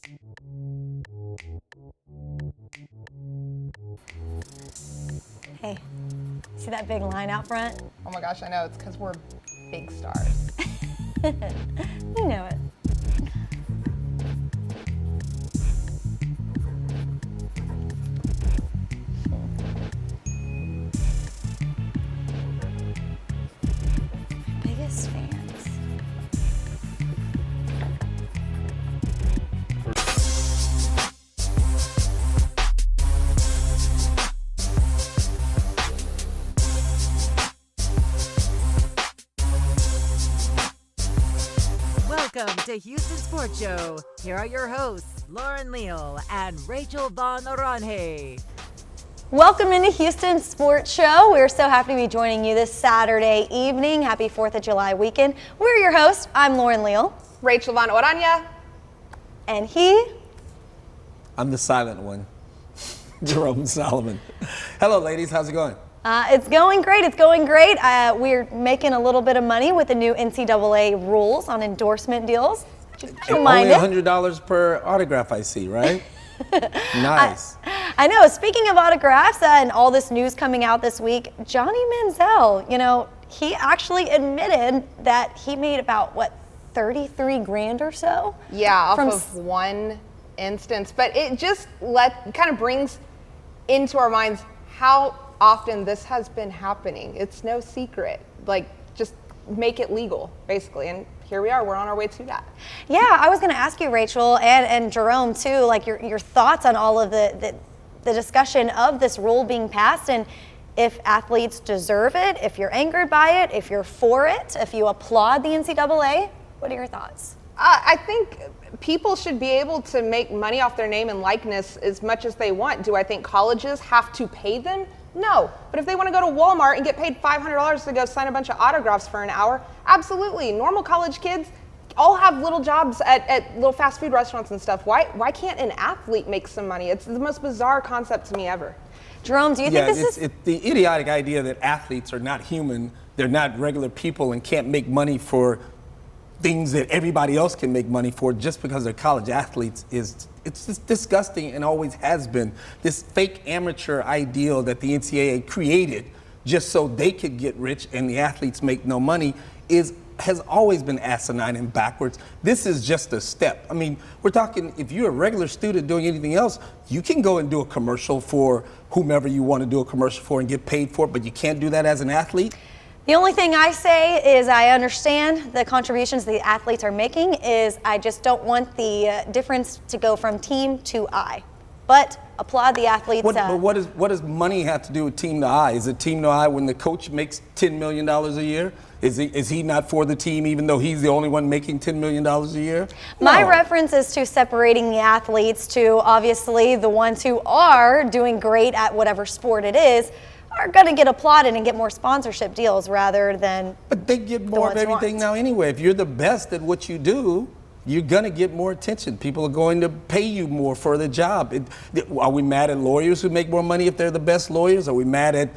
Hey, see that big line out front? Oh my gosh, I know. It's because we're big stars. You know it. Biggest fans. Welcome to Houston Sports Show. Here are your hosts, Leal and Rachael von Oranje. Welcome into Houston Sports Show. We're so happy to be joining you this Saturday evening. Happy 4th of July weekend. We're your hosts. I'm Leal. Rachael von Oranje. And he? I'm the silent one, Jerome Solomon. Hello, ladies. How's it going? It's going great. It's going great. We're making a little bit of money with the new NCAA rules on endorsement deals. Only $100 per autograph, I see, right? Nice. I know. Speaking of autographs and all this news coming out this week, Johnny Manziel, he actually admitted that he made about, 33 grand or so? Yeah, off of one instance. But it just kind of brings into our minds how often this has been happening. It's no secret. Just make it legal, basically. And here we are. We're on our way to that. Yeah, I was going to ask you, Rachael, and Jerome, too, your thoughts on all of the discussion of this rule being passed, and if athletes deserve it, if you're angered by it, if you're for it, if you applaud the NCAA. What are your thoughts? I think people should be able to make money off their name and likeness as much as they want. Do I think colleges have to pay them? No. But if they want to go to Walmart and get paid $500 to go sign a bunch of autographs for an hour, absolutely. Normal college kids all have little jobs at little fast food restaurants and stuff. Why can't an athlete make some money? It's the most bizarre concept to me ever. Jerome, do you think this is... It's the idiotic idea that athletes are not human, they're not regular people and can't make money for things that everybody else can make money for just because they're college athletes it's just disgusting and always has been. This fake amateur ideal that the NCAA created just so they could get rich and the athletes make no money has always been asinine and backwards. This is just a step. I mean, we're talking, if you're a regular student doing anything else, you can go and do a commercial for whomever you want to do a commercial for and get paid for it, but you can't do that as an athlete. The only thing I say is I understand the contributions the athletes are making, is I just don't want the difference to go from team to I. But applaud the athletes. But what does money have to do with team to I? Is it team to I when the coach makes $10 million a year? Is he not for the team even though he's the only one making $10 million a year? My reference is to separating the athletes to obviously the ones who are doing great at whatever sport it is are going to get applauded and get more sponsorship deals rather than... But they get more of everything now anyway. If you're the best at what you do, you're going to get more attention. People are going to pay you more for the job. Are we mad at lawyers who make more money if they're the best lawyers? Are we mad at,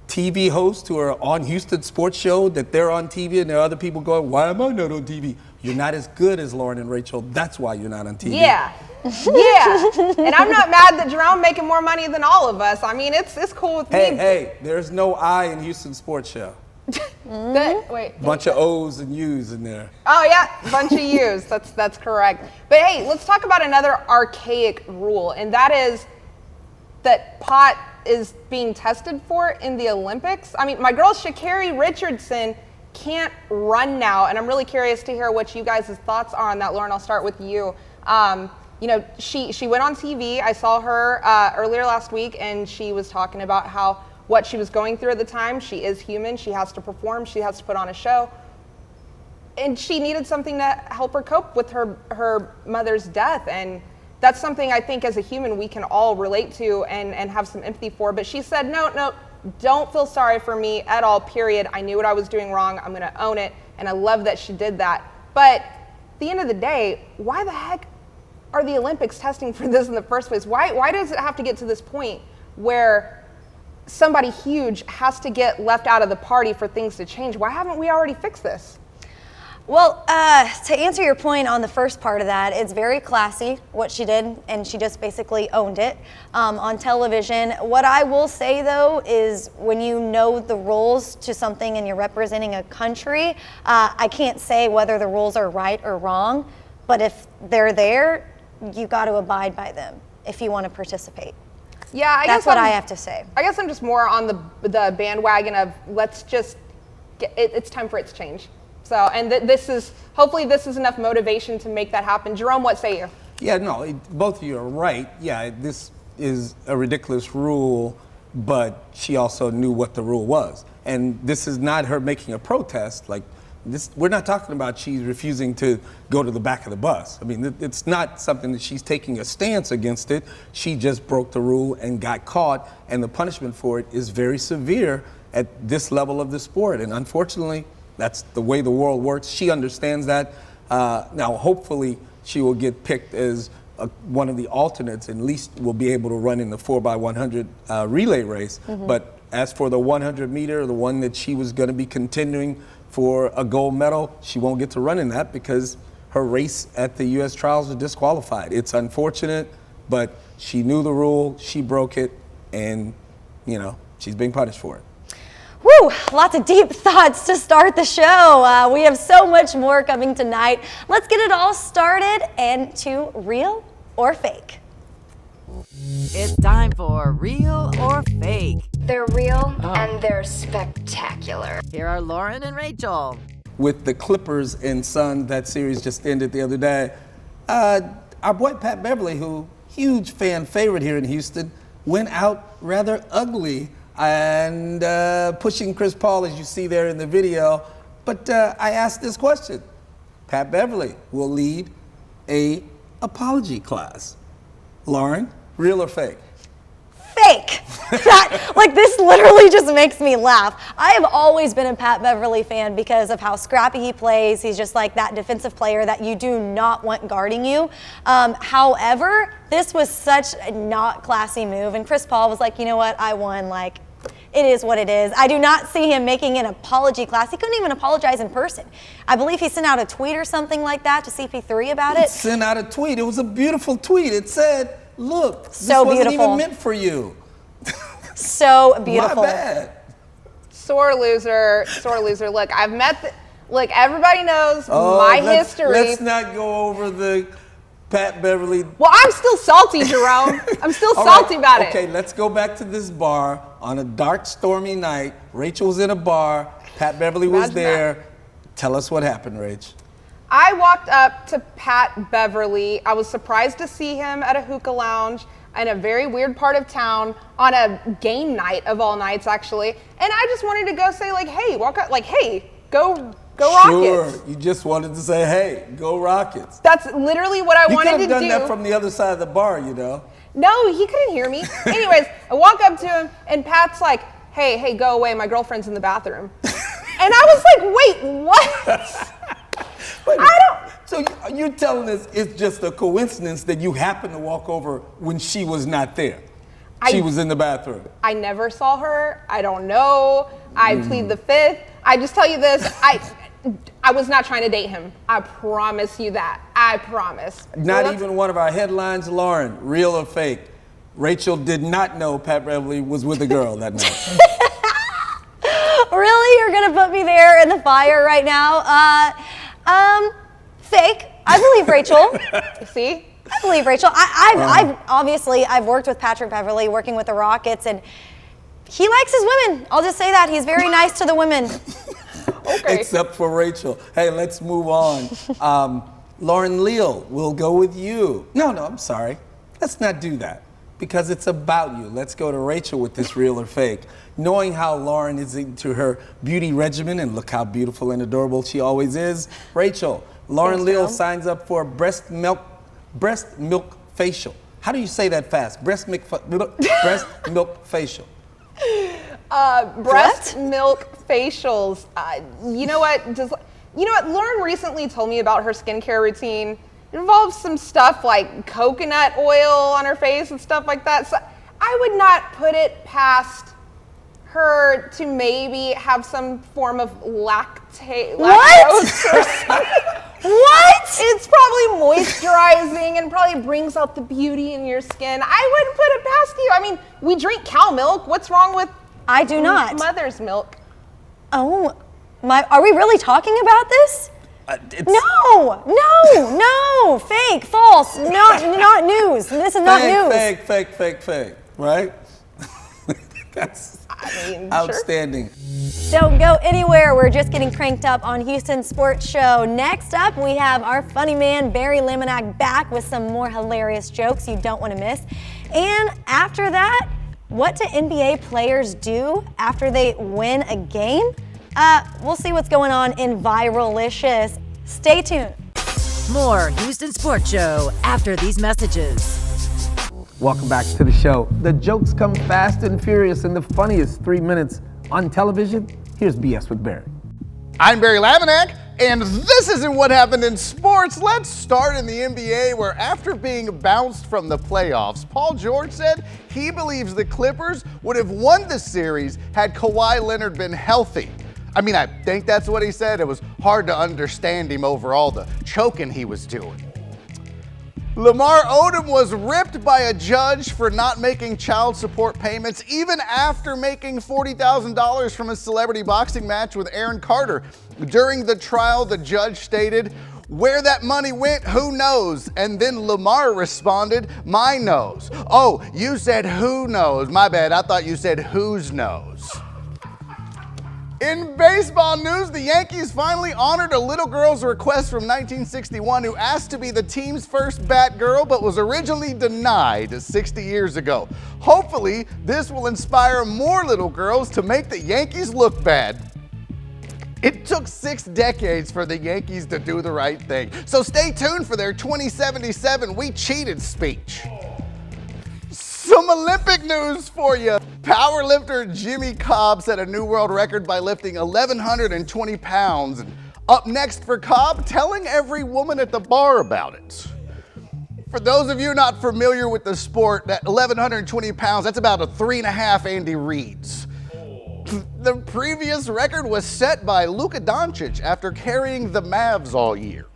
TV hosts who are on Houston Sports Show, that they're on TV and there are other people going, why am I not on TV? You're not as good as Lauren and Rachael. That's why you're not on TV. Yeah. And I'm not mad that Jerome making more money than all of us. I mean, it's cool with me. Hey, there's no I in Houston Sports Show. Bunch of O's and U's in there. Oh yeah, bunch of U's. That's correct. But hey, let's talk about another archaic rule, and that is that pot is being tested for in the Olympics. I mean, my girl Sha'Carri Richardson can't run now, and I'm really curious to hear what you guys' thoughts are on that. Lauren, I'll start with you. She went on TV. I saw her earlier last week, and she was talking about what she was going through at the time. She is human. She has to perform. She has to put on a show. And she needed something to help her cope with her mother's death. And that's something I think as a human we can all relate to and have some empathy for. But she said, no, don't feel sorry for me at all, period. I knew what I was doing wrong. I'm going to own it. And I love that she did that. But at the end of the day, why the heck are the Olympics testing for this in the first place? Why does it have to get to this point where somebody huge has to get left out of the party for things to change? Why haven't we already fixed this? Well, to answer your point on the first part of that, it's very classy what she did, and she just basically owned it on television. What I will say, though, is when you know the rules to something and you're representing a country, I can't say whether the rules are right or wrong, but if they're there, you got to abide by them if you want to participate. Yeah, That's what I have to say. I guess I'm just more on the bandwagon of let's just get it's time for it to change. So, and hopefully this is enough motivation to make that happen. Jerome, what say you? Yeah, no, both of you are right. Yeah, this is a ridiculous rule, but she also knew what the rule was. And this is not her making a protest. Like this, we're not talking about she's refusing to go to the back of the bus. I mean, it's not something that she's taking a stance against it. She just broke the rule and got caught, and the punishment for it is very severe at this level of the sport. And unfortunately, that's the way the world works. She understands that. Now, hopefully, she will get picked as one of the alternates, and at least will be able to run in the 4x100 relay race. But as for the 100 meter, the one that she was going to be contending for a gold medal, she won't get to run in that because her race at the U.S. trials was disqualified. It's unfortunate, but she knew the rule, she broke it, and, she's being punished for it. Woo! Lots of deep thoughts to start the show. We have so much more coming tonight. Let's get it all started and to real or fake. It's time for Real or Fake. They're real and they're spectacular. Here are Lauren and Rachel. With the Clippers and Suns, that series just ended the other day. Our boy Pat Beverly, who huge fan favorite here in Houston, went out rather ugly and pushing Chris Paul, as you see there in the video. But I asked this question. Pat Beverly will lead a apology class. Lauren, real or fake? Fake. This literally just makes me laugh. I have always been a Pat Beverly fan because of how scrappy he plays. He's just like that defensive player that you do not want guarding you. However, this was such a not classy move, and Chris Paul was like, you know what, I won. It is what it is. I do not see him making an apology class. He couldn't even apologize in person. I believe he sent out a tweet or something like that to CP3 about it. Sent out a tweet. It was a beautiful tweet. It said, look, this So wasn't beautiful. even meant for you. So beautiful. My bad. Sore loser. Look, everybody knows my history. Let's not go over the Pat Beverly. Well, I'm still salty, Jerome. I'm still All salty right, about it. Okay, let's go back to this bar on a dark, stormy night. Rachel was in a bar. Pat Beverly was Imagine there. that. Tell us what happened, Rach. I walked up to Pat Beverly. I was surprised to see him at a hookah lounge in a very weird part of town on a game night of all nights, actually. And I just wanted to go say, hey, walk up, hey, go Sure, Rockets. you just wanted to say, hey, go Rockets. That's literally what I You wanted could to have do. done that from the other side of the bar, No, he couldn't hear me. Anyways, I walk up to him, and Pat's like, hey, go away. My girlfriend's in the bathroom. And I was like, wait, what? So you're telling us it's just a coincidence that you happened to walk over when she was not there? She was in the bathroom. I never saw her. I don't know. I plead the fifth. I just tell you this. I was not trying to date him. I promise you that. I promise. Not even one of our headlines, Lauren, real or fake? Rachel did not know Pat Beverly was with a girl that night. Really? You're going to put me there in the fire right now? Fake. I believe Rachel. See? I believe Rachel. I've worked with Patrick Beverly, working with the Rockets, and he likes his women. I'll just say that. He's very nice to the women. Okay. Except for Rachel. Hey, let's move on. Lauren Leal, we'll go with you. No, I'm sorry. Let's not do that because it's about you. Let's go to Rachel with this real or fake. Knowing how Lauren is into her beauty regimen, and look how beautiful and adorable she always is. Rachel, Lauren Leal signs up for breast milk facial. How do you say that fast? Breast milk facial. Breast milk facials. You know what? Lauren recently told me about her skincare routine. It involves some stuff like coconut oil on her face and stuff like that. So I would not put it past her to maybe have some form of lactose or something. What? It's probably moisturizing and probably brings out the beauty in your skin. I wouldn't put it past you. I mean, we drink cow milk. What's wrong with I do not. mother's milk? Oh, my, are we really talking about this? No, fake, false, not news. This is not news. Fake, right? That's outstanding. Sure. Don't go anywhere. We're just getting cranked up on Houston Sports Show. Next up, we have our funny man, Barry Laminack, back with some more hilarious jokes you don't want to miss. And after that, what do NBA players do after they win a game? We'll see what's going on in Viralicious. Stay tuned. More Houston Sports Show after these messages. Welcome back to the show. The jokes come fast and furious in the funniest 3 minutes on television. Here's BS with Barry. I'm Barry Laminack, and this isn't what happened in sports. Let's start in the NBA, where after being bounced from the playoffs, Paul George said he believes the Clippers would have won the series had Kawhi Leonard been healthy. I mean, I think that's what he said. It was hard to understand him over all the choking he was doing. Lamar Odom was ripped by a judge for not making child support payments even after making $40,000 from a celebrity boxing match with Aaron Carter. During the trial, the judge stated, "Where that money went, who knows?" And then Lamar responded, "My nose." "Oh, you said who knows. My bad, I thought you said whose nose." In baseball news, the Yankees finally honored a little girl's request from 1961 who asked to be the team's first bat girl but was originally denied 60 years ago. Hopefully, this will inspire more little girls to make the Yankees look bad. It took 6 decades for the Yankees to do the right thing, so stay tuned for their 2077 "We Cheated" speech. Some Olympic news for you. Powerlifter Jimmy Cobb set a new world record by lifting 1,120 pounds. And up next for Cobb, telling every woman at the bar about it. For those of you not familiar with the sport, that 1,120 pounds, that's about a 3.5 Andy Reid's. The previous record was set by Luka Doncic after carrying the Mavs all year.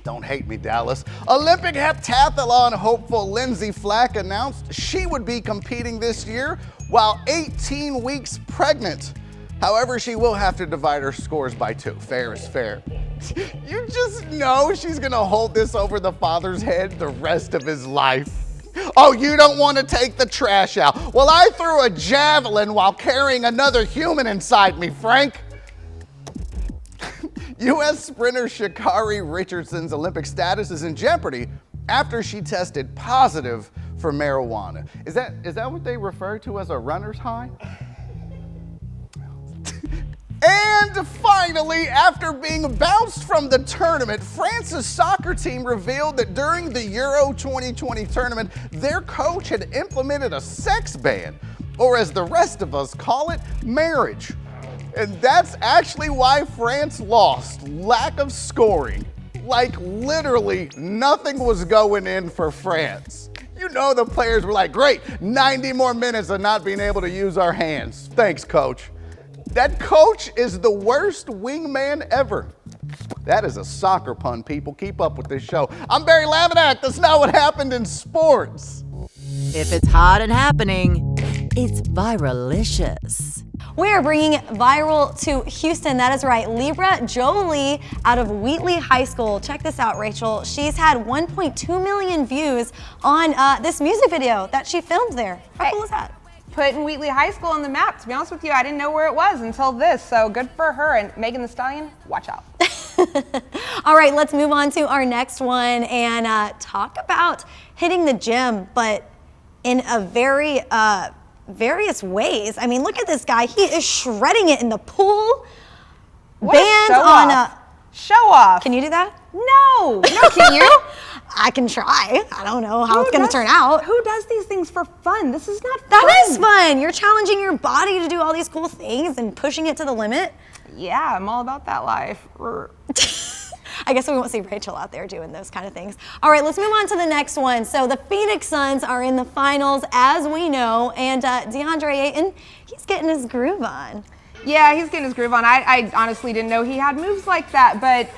Don't hate me, Dallas. Olympic heptathlon hopeful Lindsay Flack announced she would be competing this year while 18 weeks pregnant. However, she will have to divide her scores by 2. Fair is fair. You just know she's gonna hold this over the father's head the rest of his life. "Oh, you don't want to take the trash out." "Well, I threw a javelin while carrying another human inside me, Frank." U.S. sprinter Sha'Carri Richardson's Olympic status is in jeopardy after she tested positive for marijuana. Is that what they refer to as a runner's high? And finally, after being bounced from the tournament, France's soccer team revealed that during the Euro 2020 tournament, their coach had implemented a sex ban, or as the rest of us call it, marriage. And that's actually why France lost. Lack of scoring. Like literally nothing was going in for France. You know the players were like, "Great, 90 more minutes of not being able to use our hands. Thanks, coach." That coach is the worst wingman ever. That is a soccer pun, people. Keep up with this show. I'm Barry Laminack. That's not what happened in sports. If it's hot and happening, it's Viralicious. We are bringing it viral to Houston. That is right. Libra Jolie out of Wheatley High School. Check this out, Rachel. She's had 1.2 million views on this music video that she filmed there. How cool is that? Putting Wheatley High School on the map. To be honest with you, I didn't know where it was until this, so good for her. And Megan Thee Stallion, watch out. All right, let's move on to our next one and talk about hitting the gym, but in a very various ways. I mean, look at this guy. He is shredding it in the pool. What a show off. Show off. Can you do that? No, can you? I can try. I don't know how it's going to turn out. Who does these things for fun? This is not fun. That is fun. You're challenging your body to do all these cool things and pushing it to the limit. Yeah, I'm all about that life. I guess we won't see Rachael out there doing those kind of things. All right, let's move on to the next one. So the Phoenix Suns are in the finals, as we know, and DeAndre Ayton, he's getting his groove on. Yeah, he's getting his groove on. I honestly didn't know he had moves like that, but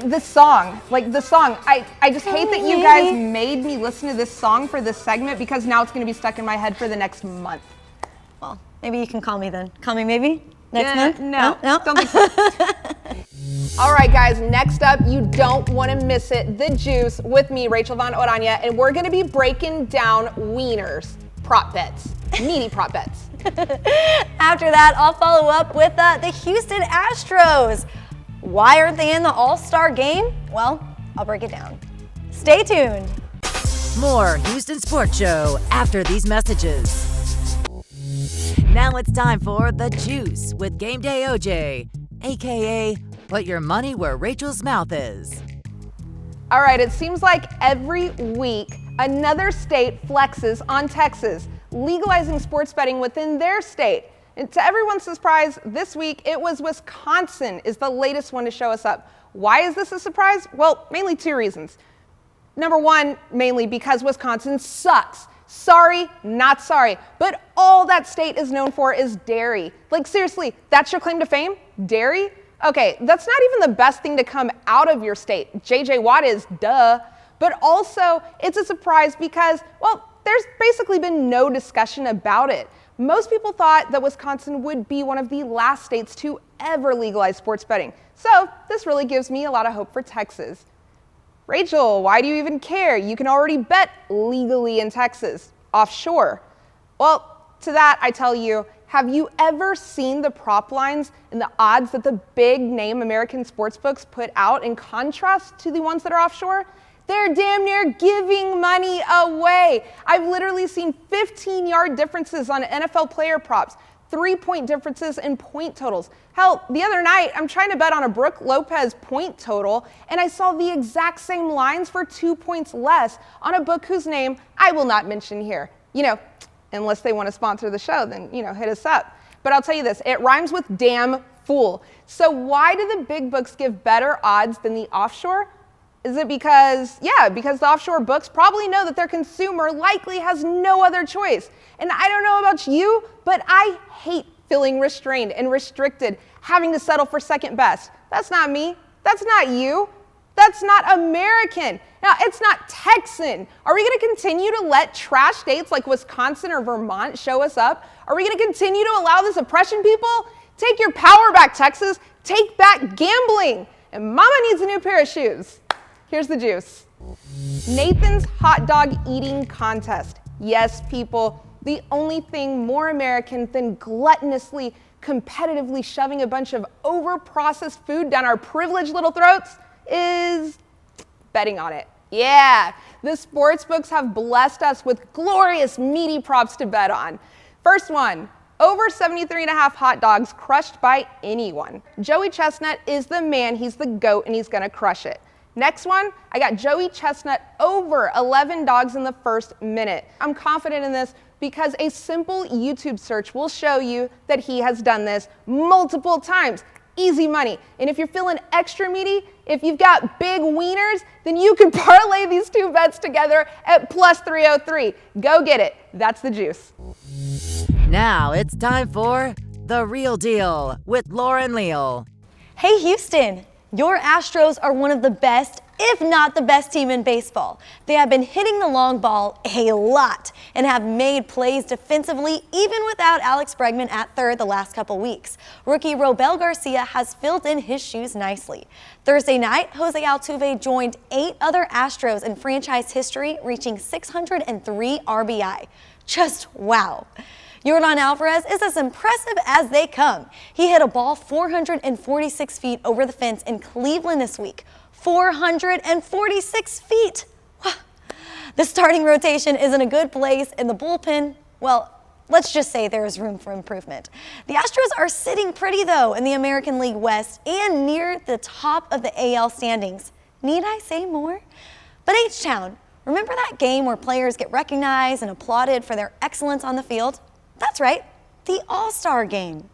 the song, I just hate that you guys made me listen to this song for this segment because now it's going to be stuck in my head for the next month. Well, maybe you can call me then. Call me maybe next month? No, No? don't think so. All right, guys, next up, you don't want to miss it, The Juice with me, Rachael Von Oranje, and we're going to be breaking down wieners, prop bets, meaty prop bets. After that, I'll follow up with the Houston Astros. Why aren't they in the All-Star game? Well, I'll break it down. Stay tuned. More Houston Sports Show after these messages. Now it's time for The Juice with Game Day OJ, aka Put Your Money Where Rachel's Mouth Is. All right, it seems like every week another state flexes on Texas, legalizing sports betting within their state. And to everyone's surprise, this week it was Wisconsin is the latest one to show us up. Why is this a surprise? Well, mainly two reasons. Number one, mainly because Wisconsin sucks. Sorry, not sorry. But all that state is known for is dairy. Like seriously, that's your claim to fame? Dairy? Okay, that's not even the best thing to come out of your state. JJ Watt is, duh. But also, it's a surprise because, well, there's basically been no discussion about it. Most people thought that Wisconsin would be one of the last states to ever legalize sports betting. So this really gives me a lot of hope for Texas. Rachel, why do you even care? You can already bet legally in Texas, offshore. Well, to that I tell you, have you ever seen the prop lines and the odds that the big name American sportsbooks put out in contrast to the ones that are offshore? They're damn near giving money away. I've literally seen 15-yard differences on NFL player props, 3-point differences in point totals. Hell, the other night, I'm trying to bet on a Brooke Lopez point total, and I saw the exact same lines for 2 points less on a book whose name I will not mention here. You know, unless they want to sponsor the show, then, you know, hit us up. But I'll tell you this, it rhymes with damn fool. So why do the big books give better odds than the offshore? Is it because, because the offshore books probably know that their consumer likely has no other choice. And I don't know about you, but I hate feeling restrained and restricted, having to settle for second best. That's not me. That's not you. That's not American. Now, it's not Texan. Are we going to continue to let trash states like Wisconsin or Vermont show us up? Are we going to continue to allow this oppression, people? Take your power back, Texas. Take back gambling. And mama needs a new pair of shoes. Here's the juice. Nathan's hot dog eating contest. Yes, people, the only thing more American than gluttonously, competitively shoving a bunch of over-processed food down our privileged little throats is betting on it. Yeah, the sports books have blessed us with glorious meaty props to bet on. First one, over 73.5 hot dogs crushed by anyone. Joey Chestnut is the man, he's the GOAT, and he's gonna crush it. Next one, I got Joey Chestnut over 11 dogs in the first minute. I'm confident in this because a simple YouTube search will show you that he has done this multiple times. Easy money. And if you're feeling extra meaty, if you've got big wieners, then you can parlay these two bets together at plus 303. Go get it. That's the juice. Now it's time for The Real Deal with Lauren Leal. Hey Houston, your Astros are one of the best, if not the best team in baseball. They have been hitting the long ball a lot and have made plays defensively even without Alex Bregman at third the last couple weeks. Rookie Robel Garcia has filled in his shoes nicely. Thursday night, Jose Altuve joined 8 other Astros in franchise history, reaching 603 RBI. Just wow. Yordan Alvarez is as impressive as they come. He hit a ball 446 feet over the fence in Cleveland this week. 446 feet. The starting rotation is in a good place, and the bullpen, well, let's just say there is room for improvement. The Astros are sitting pretty, though, in the American League West and near the top of the AL standings. Need I say more? But H-Town, remember that game where players get recognized and applauded for their excellence on the field? That's right, the All-Star game.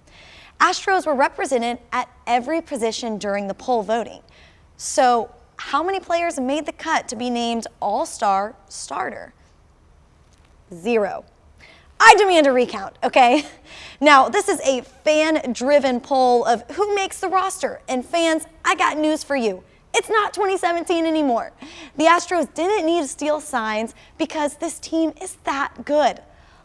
Astros were represented at every position during the poll voting. So how many players made the cut to be named All-Star starter? 0. I demand a recount, okay? Now, this is a fan-driven poll of who makes the roster. And fans, I got news for you. It's not 2017 anymore. The Astros didn't need to steal signs because this team is that good.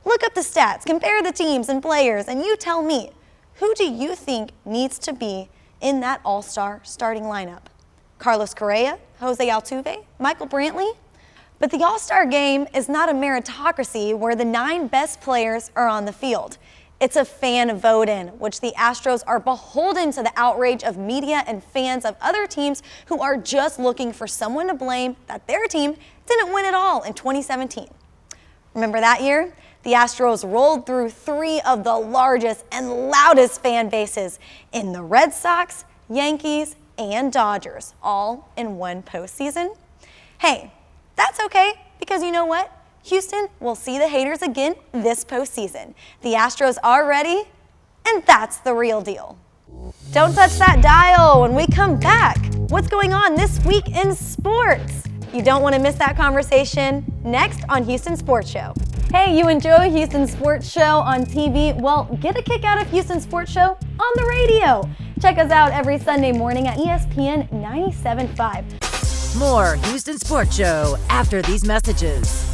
Look up the stats, compare the teams and players, and you tell me, who do you think needs to be in that all-star starting lineup? Carlos Correa, Jose Altuve, Michael Brantley? But the all-star game is not a meritocracy where the 9 best players are on the field. It's a fan vote-in, which the Astros are beholden to the outrage of media and fans of other teams who are just looking for someone to blame that their team didn't win at all in 2017. Remember that year? The Astros rolled through 3 of the largest and loudest fan bases in the Red Sox, Yankees, and Dodgers, all in one postseason. Hey, that's okay, because you know what? Houston will see the haters again this postseason. The Astros are ready, and that's the real deal. Don't touch that dial when we come back. What's going on this week in sports? You don't want to miss that conversation next on Houston Sports Show. Hey, you enjoy Houston Sports Show on TV? Well, get a kick out of Houston Sports Show on the radio. Check us out every Sunday morning at ESPN 97.5. More Houston Sports Show after these messages.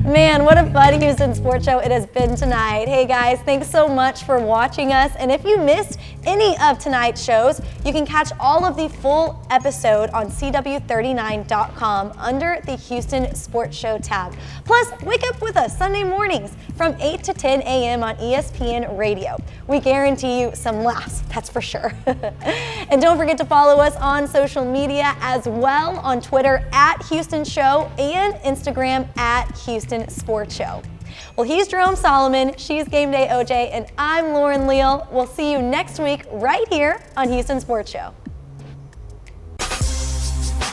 Man, what a fun Houston Sports Show it has been tonight. Hey guys, thanks so much for watching us. And if you missed any of tonight's shows, you can catch all of the full episode on CW39.com under the Houston Sports Show tab. Plus, wake up with us Sunday mornings from 8 to 10 a.m. on ESPN Radio. We guarantee you some laughs, that's for sure. And don't forget to follow us on social media as well, on Twitter at Houston Show and Instagram at Houston Sports Show. Well, he's Jerome Solomon, she's Game Day OJ, and I'm Lauren Leal. We'll see you next week right here on Houston Sports Show.